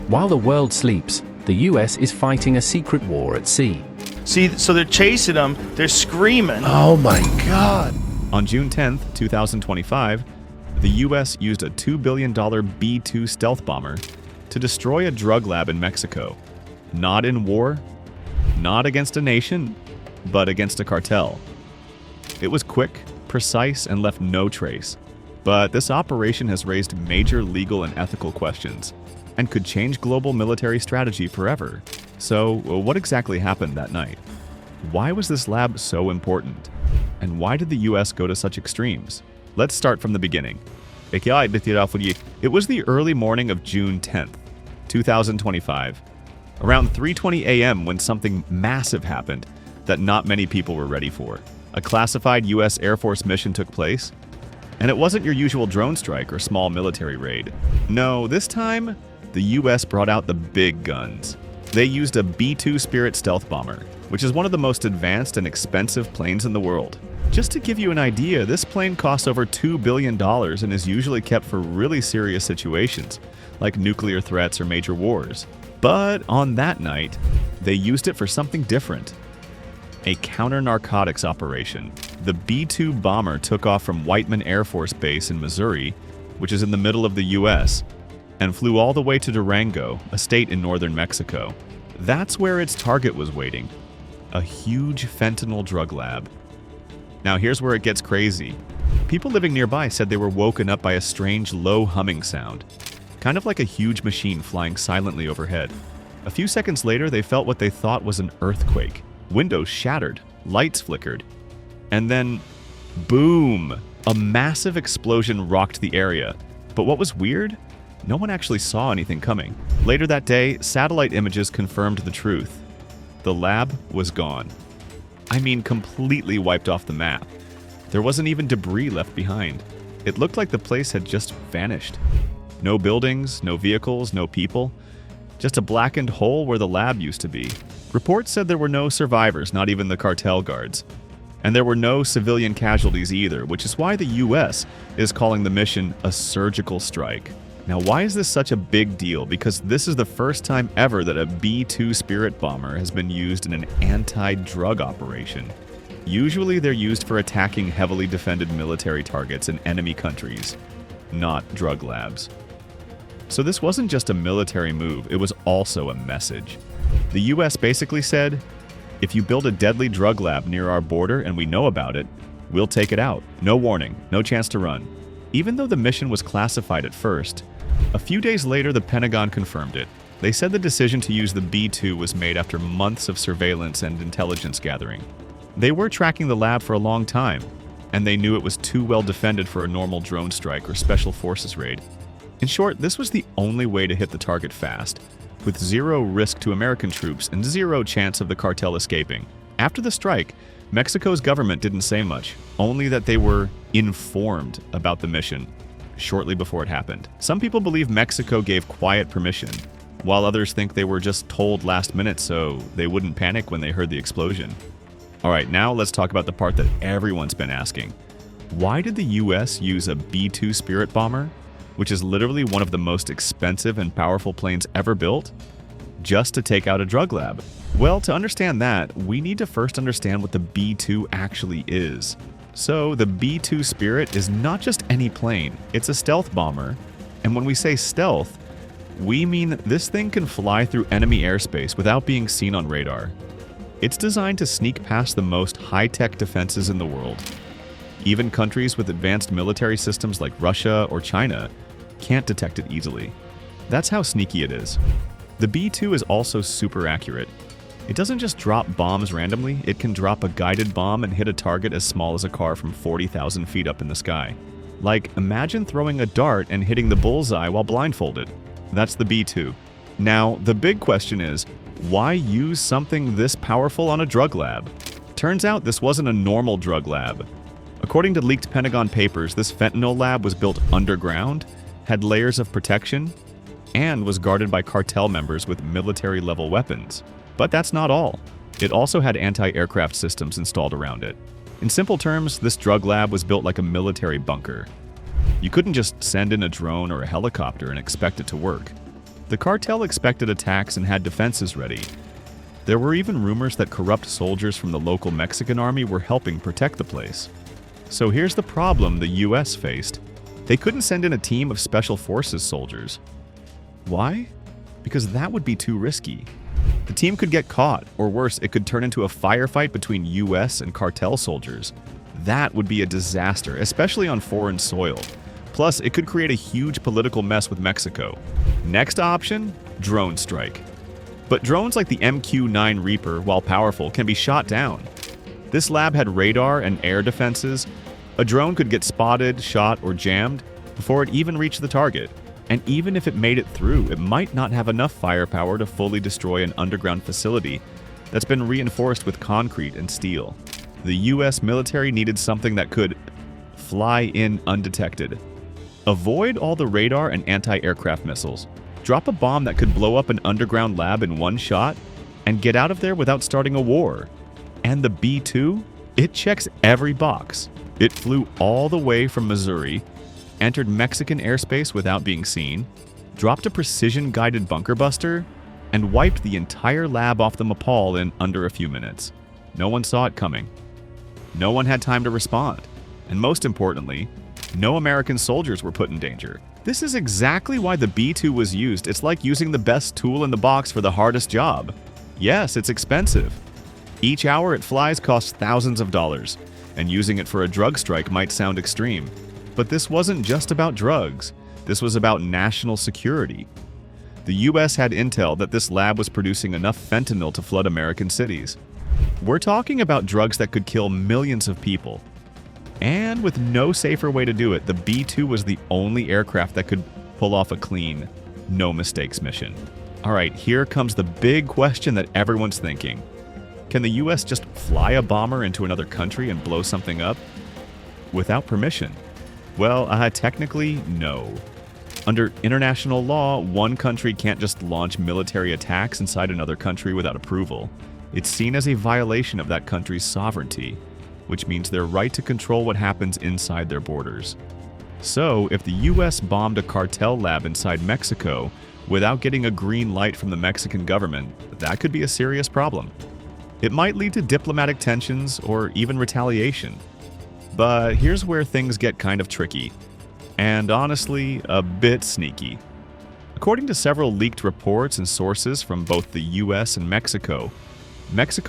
While the world sleeps, the US is fighting a secret war at sea. See, so they're chasing them, they're screaming. Oh my God. On June 10, 2025, the US used a $2 billion B-2 stealth bomber to destroy a drug lab in Mexico. Not in war, not against a nation, but against a cartel. It was quick, precise, and left no trace. But this operation has raised major legal and ethical questions, and could change global military strategy forever. So, what exactly happened that night? Why was this lab so important? And why did the US go to such extremes? Let's start from the beginning. It was the early morning of June 10th, 2025. Around 3:20 a.m. when something massive happened that not many people were ready for. A classified US Air Force mission took place, and it wasn't your usual drone strike or small military raid. No, this time, the US brought out the big guns. They used a B-2 Spirit stealth bomber, which is one of the most advanced and expensive planes in the world. Just to give you an idea, this plane costs over $2 billion and is usually kept for really serious situations, like nuclear threats or major wars. But on that night, they used it for something different. A counter-narcotics operation. The B-2 bomber took off from Whiteman Air Force Base in Missouri, which is in the middle of the US, and flew all the way to Durango, a state in northern Mexico. That's where its target was waiting. A huge fentanyl drug lab. Now here's where it gets crazy. People living nearby said they were woken up by a strange low humming sound, kind of like a huge machine flying silently overhead. A few seconds later, they felt what they thought was an earthquake. Windows shattered, lights flickered, and then, boom! A massive explosion rocked the area. But what was weird? No one actually saw anything coming. Later that day, satellite images confirmed the truth. The lab was gone. I mean, completely wiped off the map. There wasn't even debris left behind. It looked like the place had just vanished. No buildings, no vehicles, no people. Just a blackened hole where the lab used to be. Reports said there were no survivors, not even the cartel guards. And there were no civilian casualties either, which is why the US is calling the mission a surgical strike. Now, why is this such a big deal? Because this is the first time ever that a B-2 Spirit bomber has been used in an anti-drug operation. Usually they're used for attacking heavily defended military targets in enemy countries, not drug labs. So this wasn't just a military move, it was also a message. The US basically said, if you build a deadly drug lab near our border and we know about it, we'll take it out. No warning, no chance to run. Even though the mission was classified at first, a few days later the Pentagon confirmed it. They said the decision to use the B-2 was made after months of surveillance and intelligence gathering. They were tracking the lab for a long time, and they knew it was too well defended for a normal drone strike or special forces raid. In short, this was the only way to hit the target fast, with zero risk to American troops and zero chance of the cartel escaping. After the strike, Mexico's government didn't say much, only that they were informed about the mission shortly before it happened. Some people believe Mexico gave quiet permission, while others think they were just told last minute so they wouldn't panic when they heard the explosion. Alright, now let's talk about the part that everyone's been asking. Why did the US use a B-2 Spirit bomber, which is literally one of the most expensive and powerful planes ever built, just to take out a drug lab? Well, to understand that, we need to first understand what the B-2 actually is. So, the B-2 Spirit is not just any plane, it's a stealth bomber. And when we say stealth, we mean this thing can fly through enemy airspace without being seen on radar. It's designed to sneak past the most high-tech defenses in the world. Even countries with advanced military systems like Russia or China can't detect it easily. That's how sneaky it is. The B-2 is also super accurate. It doesn't just drop bombs randomly, it can drop a guided bomb and hit a target as small as a car from 40,000 feet up in the sky. Like, imagine throwing a dart and hitting the bullseye while blindfolded. That's the B-2. Now, the big question is, why use something this powerful on a drug lab? Turns out this wasn't a normal drug lab. According to leaked Pentagon papers, this fentanyl lab was built underground, had layers of protection, and was guarded by cartel members with military-level weapons. But that's not all. It also had anti-aircraft systems installed around it. In simple terms, this drug lab was built like a military bunker. You couldn't just send in a drone or a helicopter and expect it to work. The cartel expected attacks and had defenses ready. There were even rumors that corrupt soldiers from the local Mexican army were helping protect the place. So here's the problem the US faced. They couldn't send in a team of special forces soldiers. Why? Because that would be too risky. The team could get caught, or worse, it could turn into a firefight between US and cartel soldiers. That would be a disaster, especially on foreign soil. Plus, it could create a huge political mess with Mexico. Next option? Drone strike. But drones like the MQ-9 Reaper, while powerful, can be shot down. This lab had radar and air defenses. A drone could get spotted, shot, or jammed before it even reached the target. And even if it made it through, it might not have enough firepower to fully destroy an underground facility that's been reinforced with concrete and steel. The US military needed something that could fly in undetected. Avoid all the radar and anti-aircraft missiles. Drop a bomb that could blow up an underground lab in one shot and get out of there without starting a war. And the B-2? It checks every box. It flew all the way from Missouri, entered Mexican airspace without being seen, dropped a precision-guided bunker buster, and wiped the entire lab off the Mapal in under a few minutes. No one saw it coming. No one had time to respond. And most importantly, no American soldiers were put in danger. This is exactly why the B-2 was used. It's like using the best tool in the box for the hardest job. Yes, it's expensive. Each hour it flies costs thousands of dollars, and using it for a drug strike might sound extreme. But this wasn't just about drugs. This was about national security. The US had intel that this lab was producing enough fentanyl to flood American cities. We're talking about drugs that could kill millions of people. And with no safer way to do it, the B-2 was the only aircraft that could pull off a clean, no mistakes mission. Alright, here comes the big question that everyone's thinking. Can the US just fly a bomber into another country and blow something up? Without permission? Well, technically, no. Under international law, one country can't just launch military attacks inside another country without approval. It's seen as a violation of that country's sovereignty, which means their right to control what happens inside their borders. So, if the US bombed a cartel lab inside Mexico without getting a green light from the Mexican government, that could be a serious problem. It might lead to diplomatic tensions or even retaliation. But here's where things get kind of tricky, and honestly, a bit sneaky. According to several leaked reports and sources from both the US and Mexico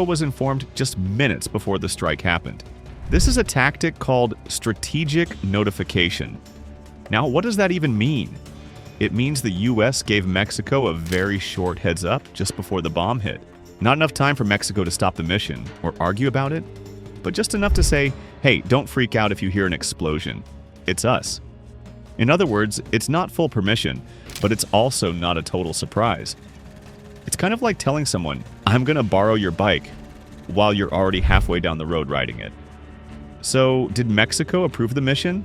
was informed just minutes before the strike happened. This is a tactic called strategic notification. Now, what does that even mean? It means the US gave Mexico a very short heads up just before the bomb hit. Not enough time for Mexico to stop the mission or argue about it, but just enough to say, hey, don't freak out if you hear an explosion. It's us. In other words, it's not full permission, but it's also not a total surprise. It's kind of like telling someone, I'm gonna borrow your bike, while you're already halfway down the road riding it. So, did Mexico approve the mission?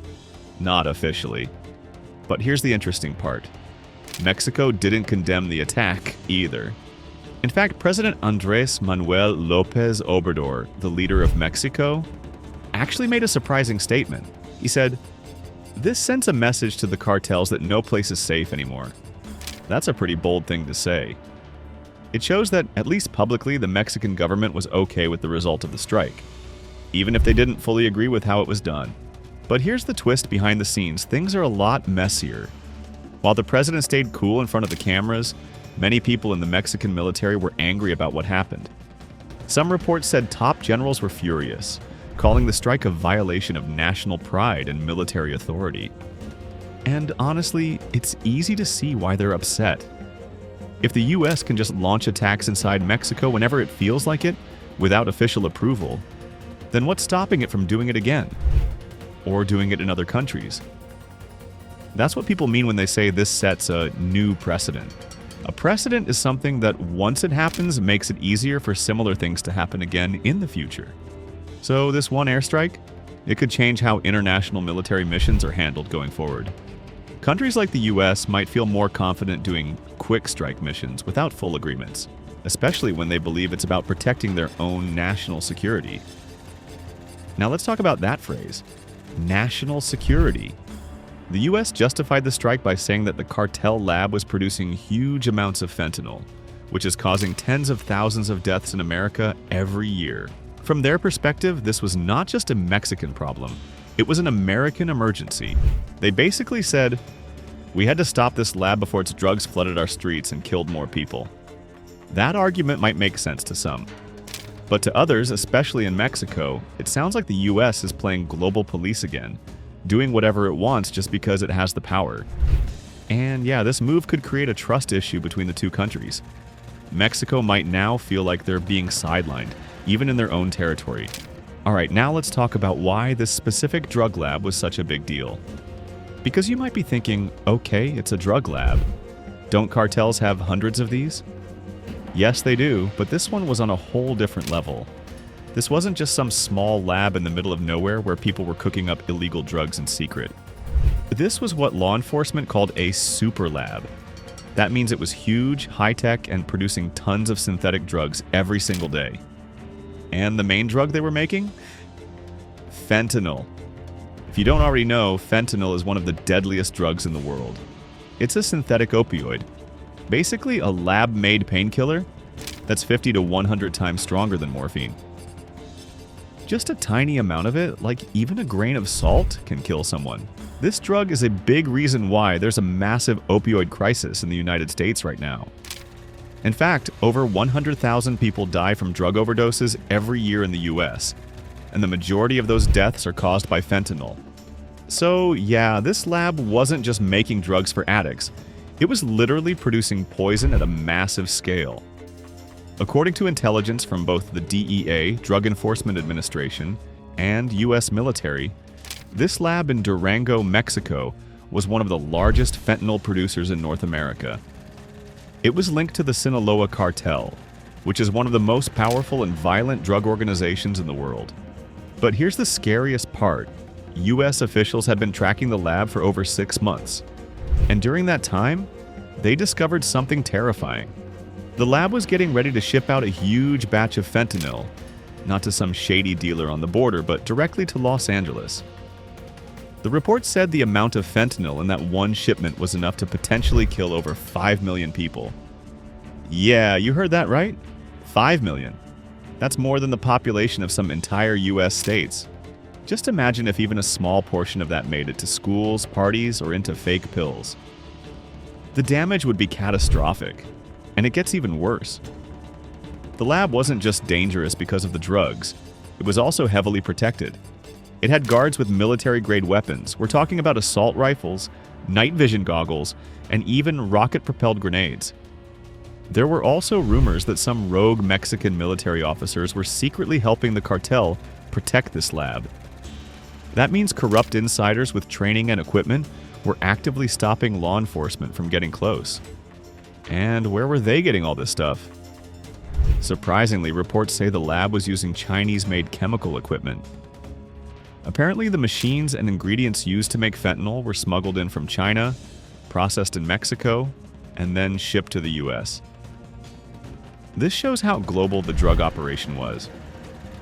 Not officially. But here's the interesting part. Mexico didn't condemn the attack either. In fact, President Andrés Manuel López Obrador, the leader of Mexico, actually made a surprising statement. He said, "This sends a message to the cartels that no place is safe anymore." That's a pretty bold thing to say. It shows that, at least publicly, the Mexican government was okay with the result of the strike, even if they didn't fully agree with how it was done. But here's the twist behind the scenes. Things are a lot messier. While the president stayed cool in front of the cameras, many people in the Mexican military were angry about what happened. Some reports said top generals were furious, calling the strike a violation of national pride and military authority. And honestly, it's easy to see why they're upset. If the US can just launch attacks inside Mexico whenever it feels like it, without official approval, then what's stopping it from doing it again? Or doing it in other countries? That's what people mean when they say this sets a new precedent. A precedent is something that, once it happens, makes it easier for similar things to happen again in the future. So this one airstrike, it could change how international military missions are handled going forward. Countries like the US might feel more confident doing quick strike missions without full agreements, especially when they believe it's about protecting their own national security. Now let's talk about that phrase, national security. The US justified the strike by saying that the Cartel lab was producing huge amounts of fentanyl, which is causing tens of thousands of deaths in America every year. From their perspective, this was not just a Mexican problem, it was an American emergency. They basically said, "We had to stop this lab before its drugs flooded our streets and killed more people." That argument might make sense to some. But to others, especially in Mexico, it sounds like the US is playing global police again, doing whatever it wants just because it has the power. And yeah, this move could create a trust issue between the two countries. Mexico might now feel like they're being sidelined, even in their own territory. Alright, now let's talk about why this specific drug lab was such a big deal. Because you might be thinking, okay, it's a drug lab. Don't cartels have hundreds of these? Yes, they do, but this one was on a whole different level. This wasn't just some small lab in the middle of nowhere where people were cooking up illegal drugs in secret. This was what law enforcement called a super lab. That means it was huge, high-tech, and producing tons of synthetic drugs every single day. And the main drug they were making? Fentanyl. If you don't already know, fentanyl is one of the deadliest drugs in the world. It's a synthetic opioid. Basically a lab-made painkiller that's 50 to 100 times stronger than morphine. Just a tiny amount of it, like even a grain of salt, can kill someone. This drug is a big reason why there's a massive opioid crisis in the United States right now. In fact, over 100,000 people die from drug overdoses every year in the US, and the majority of those deaths are caused by fentanyl. So yeah, this lab wasn't just making drugs for addicts, it was literally producing poison at a massive scale. According to intelligence from both the DEA, Drug Enforcement Administration, and US military, this lab in Durango, Mexico, was one of the largest fentanyl producers in North America. It was linked to the Sinaloa Cartel, which is one of the most powerful and violent drug organizations in the world. But here's the scariest part. US officials had been tracking the lab for over 6 months. And during that time, they discovered something terrifying. The lab was getting ready to ship out a huge batch of fentanyl, not to some shady dealer on the border, but directly to Los Angeles. The report said the amount of fentanyl in that one shipment was enough to potentially kill over 5 million people. Yeah, you heard that right? 5 million. That's more than the population of some entire US states. Just imagine if even a small portion of that made it to schools, parties, or into fake pills. The damage would be catastrophic, and it gets even worse. The lab wasn't just dangerous because of the drugs, it was also heavily protected. It had guards with military-grade weapons. We're talking about assault rifles, night vision goggles, and even rocket-propelled grenades. There were also rumors that some rogue Mexican military officers were secretly helping the cartel protect this lab. That means corrupt insiders with training and equipment were actively stopping law enforcement from getting close. And where were they getting all this stuff? Surprisingly, reports say the lab was using Chinese-made chemical equipment. Apparently, the machines and ingredients used to make fentanyl were smuggled in from China, processed in Mexico, and then shipped to the US. This shows how global the drug operation was.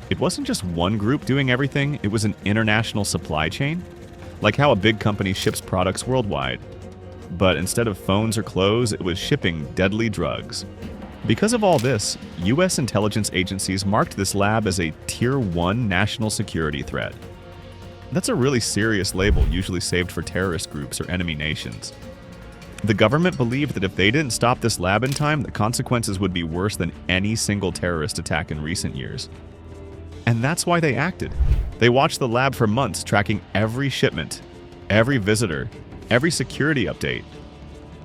It wasn't just one group doing everything, it was an international supply chain, like how a big company ships products worldwide. But instead of phones or clothes, it was shipping deadly drugs. Because of all this, US intelligence agencies marked this lab as a Tier 1 national security threat. That's a really serious label, usually saved for terrorist groups or enemy nations. The government believed that if they didn't stop this lab in time, the consequences would be worse than any single terrorist attack in recent years. And that's why they acted. They watched the lab for months, tracking every shipment, every visitor, every security update.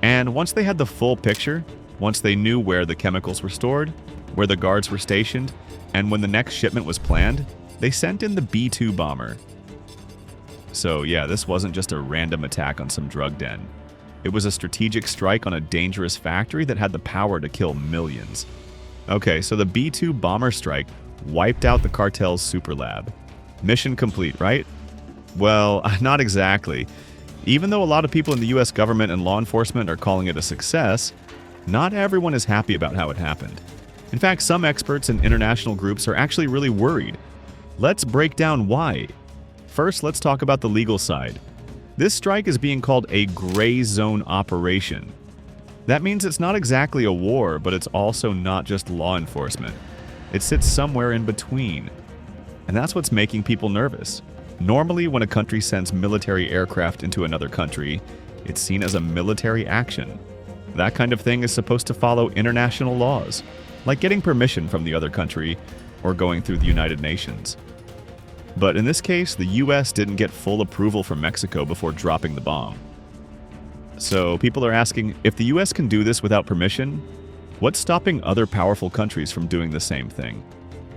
And once they had the full picture, once they knew where the chemicals were stored, where the guards were stationed, and when the next shipment was planned, they sent in the B-2 bomber. So yeah, this wasn't just a random attack on some drug den. It was a strategic strike on a dangerous factory that had the power to kill millions. Okay, so the B-2 bomber strike wiped out the cartel's super lab. Mission complete, right? Well, not exactly. Even though a lot of people in the US government and law enforcement are calling it a success, not everyone is happy about how it happened. In fact, some experts and international groups are actually really worried. Let's break down why. First, let's talk about the legal side. This strike is being called a gray zone operation. That means it's not exactly a war, but it's also not just law enforcement. It sits somewhere in between. And that's what's making people nervous. Normally, when a country sends military aircraft into another country, it's seen as a military action. That kind of thing is supposed to follow international laws, like getting permission from the other country or going through the United Nations. But in this case, the US didn't get full approval from Mexico before dropping the bomb. So people are asking, if the US can do this without permission, what's stopping other powerful countries from doing the same thing?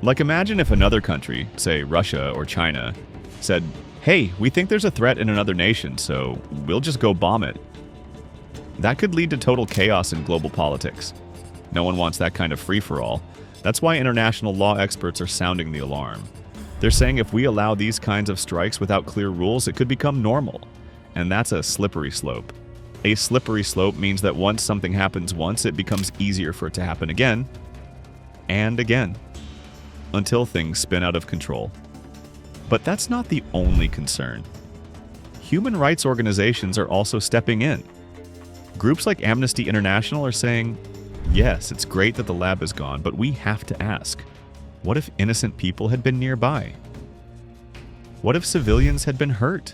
Like, imagine if another country, say Russia or China, said, hey, we think there's a threat in another nation, so we'll just go bomb it. That could lead to total chaos in global politics. No one wants that kind of free-for-all. That's why international law experts are sounding the alarm. They're saying if we allow these kinds of strikes without clear rules, it could become normal. And that's a slippery slope. A slippery slope means that once something happens once, it becomes easier for it to happen again and again, until things spin out of control. But that's not the only concern. Human rights organizations are also stepping in. Groups like Amnesty International are saying, yes, it's great that the lab is gone, but we have to ask, what if innocent people had been nearby? What if civilians had been hurt?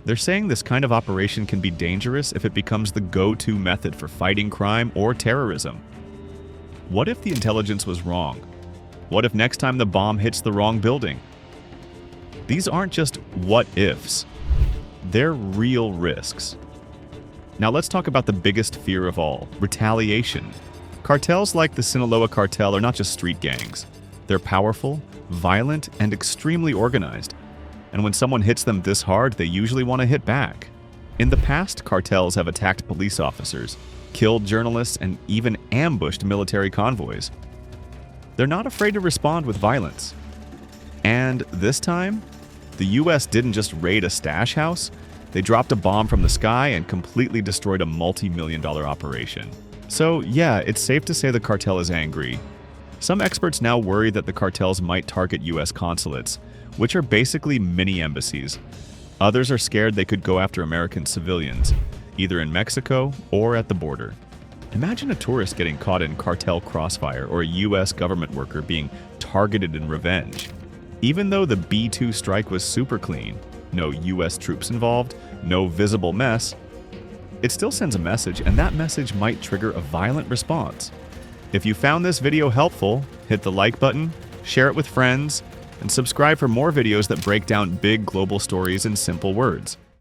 They're saying this kind of operation can be dangerous if it becomes the go-to method for fighting crime or terrorism. What if the intelligence was wrong? What if next time the bomb hits the wrong building? These aren't just what-ifs. They're real risks. Now let's talk about the biggest fear of all, retaliation. Cartels like the Sinaloa cartel are not just street gangs. They're powerful, violent, and extremely organized. And when someone hits them this hard, they usually want to hit back. In the past, cartels have attacked police officers, killed journalists, and even ambushed military convoys. They're not afraid to respond with violence. And this time, the US didn't just raid a stash house, they dropped a bomb from the sky and completely destroyed a multi-million-dollar operation. So yeah, it's safe to say the cartel is angry. Some experts now worry that the cartels might target US consulates, which are basically mini embassies. Others are scared they could go after American civilians, either in Mexico or at the border. Imagine a tourist getting caught in cartel crossfire or a US government worker being targeted in revenge. Even though the B-2 strike was super clean, no US troops involved, no visible mess, it still sends a message, and that message might trigger a violent response. If you found this video helpful, hit the like button, share it with friends, and subscribe for more videos that break down big global stories in simple words.